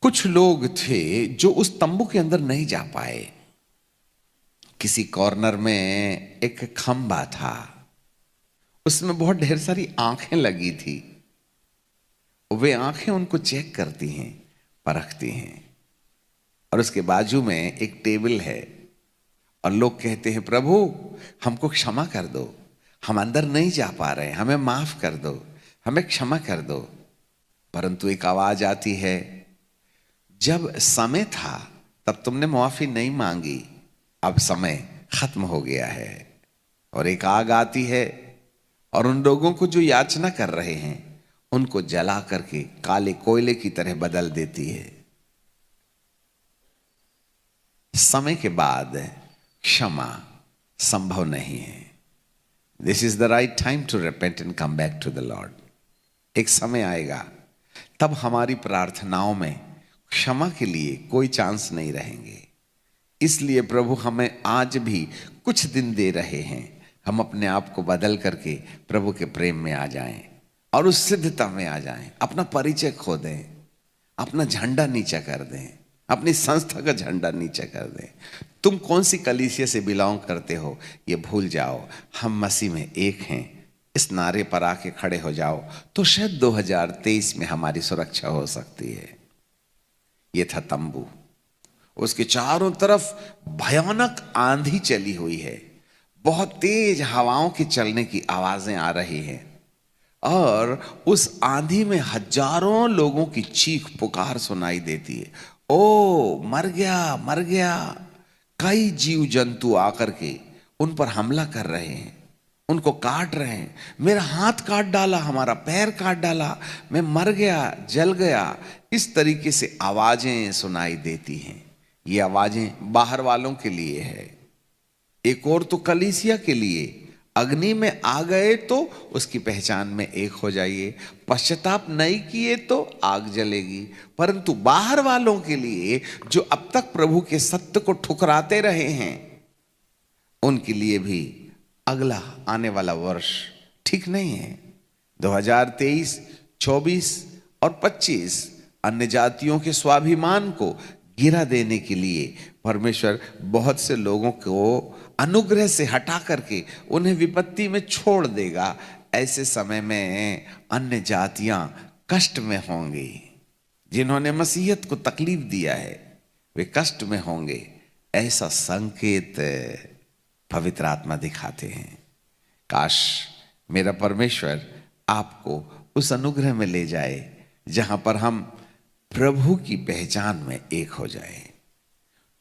कुछ लोग थे जो उस तंबू के अंदर नहीं जा पाए। किसी कॉर्नर में एक खंबा था, उसमें बहुत ढेर सारी आंखें लगी थी। वे आंखें उनको चेक करती हैं, परखती हैं। और उसके बाजू में एक टेबल है और लोग कहते हैं, प्रभु हमको क्षमा कर दो, हम अंदर नहीं जा पा रहे, हमें माफ कर दो, हमें क्षमा कर दो। परंतु एक आवाज आती है, जब समय था तब तुमने माफी नहीं मांगी, अब समय खत्म हो गया है। और एक आग आती है और उन लोगों को जो याचना कर रहे हैं उनको जला करके काले कोयले की तरह बदल देती है। समय के बाद क्षमा संभव नहीं है। This is the right time to repent and come back to the lord. एक समय आएगा तब हमारी प्रार्थनाओं में क्षमा के लिए कोई चांस नहीं रहेंगे। इसलिए प्रभु हमें आज भी कुछ दिन दे रहे हैं, हम अपने आप को बदल करके प्रभु के प्रेम में आ जाएं और उस सिद्धता में आ जाएं। अपना परिचय खो दें, अपना झंडा नीचा कर दें, अपनी संस्था का झंडा नीचा कर दें। तुम कौन सी कलीसिया से बिलोंग करते हो ये भूल जाओ, हम मसीह में एक हैं, इस नारे पर आके खड़े हो जाओ तो शायद 2023 में हमारी सुरक्षा हो सकती है। ये था तंबू, उसके चारों तरफ भयानक आंधी चली हुई है, बहुत तेज हवाओं के चलने की आवाजें आ रही हैं और उस आंधी में हजारों लोगों की चीख पुकार सुनाई देती है। ओ मर गया, मर गया। कई जीव जंतु आकर के उन पर हमला कर रहे हैं, उनको काट रहे हैं। मेरा हाथ काट डाला, हमारा पैर काट डाला, मैं मर गया, जल गया। इस तरीके से आवाजें सुनाई देती हैं। ये आवाजें बाहर वालों के लिए है, एक और तो कलीसिया के लिए। अग्नि में आ गए तो उसकी पहचान में एक हो जाइए, पश्चाताप नहीं किए तो आग जलेगी। परंतु बाहर वालों के लिए जो अब तक प्रभु के सत्य को ठुकराते रहे हैं, उनके लिए भी अगला आने वाला वर्ष ठीक नहीं है। 2023, 24 और 25 अन्य जातियों के स्वाभिमान को गिरा देने के लिए परमेश्वर बहुत से लोगों को अनुग्रह से हटा करके उन्हें विपत्ति में छोड़ देगा। ऐसे समय में अन्य जातियां कष्ट में होंगी। जिन्होंने मसीहत को तकलीफ दिया है वे कष्ट में होंगे, ऐसा संकेत पवित्र आत्मा दिखाते हैं। काश मेरा परमेश्वर आपको उस अनुग्रह में ले जाए जहां पर हम प्रभु की पहचान में एक हो जाए।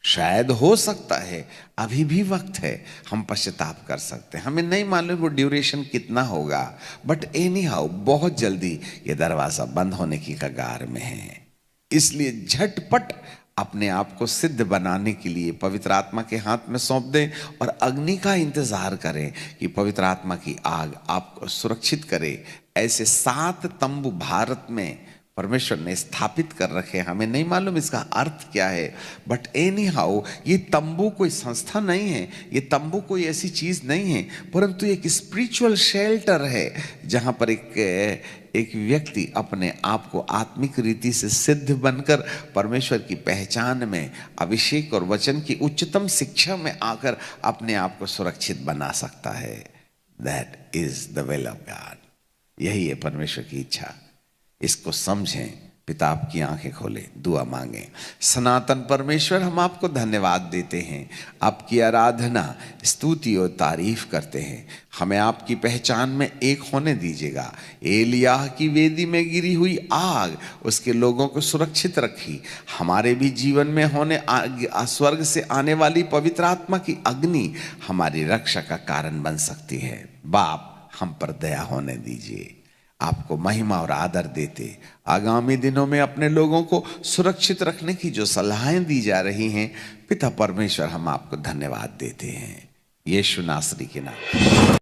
शायद हो सकता है अभी भी वक्त है, हम पश्चाताप कर सकते हैं। हमें नहीं मालूम वो ड्यूरेशन कितना होगा, बट एनी हाउ बहुत जल्दी ये दरवाजा बंद होने की कगार में है। इसलिए झटपट अपने आप को सिद्ध बनाने के लिए पवित्र आत्मा के हाथ में सौंप दें और अग्नि का इंतजार करें कि पवित्र आत्मा की आग आपको सुरक्षित करे। ऐसे 7 तंबू भारत में परमेश्वर ने स्थापित कर रखे। हमें नहीं मालूम इसका अर्थ क्या है, बट एनी हाउ ये तंबू कोई संस्था नहीं है, ये तंबू कोई ऐसी चीज नहीं है, परंतु एक स्पिरिचुअल शेल्टर है जहां पर एक व्यक्ति अपने आप को आत्मिक रीति से सिद्ध बनकर परमेश्वर की पहचान में, अभिषेक और वचन की उच्चतम शिक्षा में आकर अपने आप को सुरक्षित बना सकता है। That is the will of God. यही है परमेश्वर की इच्छा। इसको समझें, पिता आपकी आंखें खोलें, दुआ मांगें। सनातन परमेश्वर, हम आपको धन्यवाद देते हैं, आपकी आराधना, स्तुति और तारीफ करते हैं। हमें आपकी पहचान में एक होने दीजिएगा। एलियाह की वेदी में गिरी हुई आग उसके लोगों को सुरक्षित रखी। हमारे भी जीवन में होने स्वर्ग से आने वाली पवित्र आत्मा की अग्नि हमारी रक्षा का कारण बन सकती है। बाप, हम पर दया होने दीजिए। आपको महिमा और आदर देते आगामी दिनों में अपने लोगों को सुरक्षित रखने की जो सलाहें दी जा रही हैं, पिता परमेश्वर हम आपको धन्यवाद देते हैं, यीशु नासरी के नाम।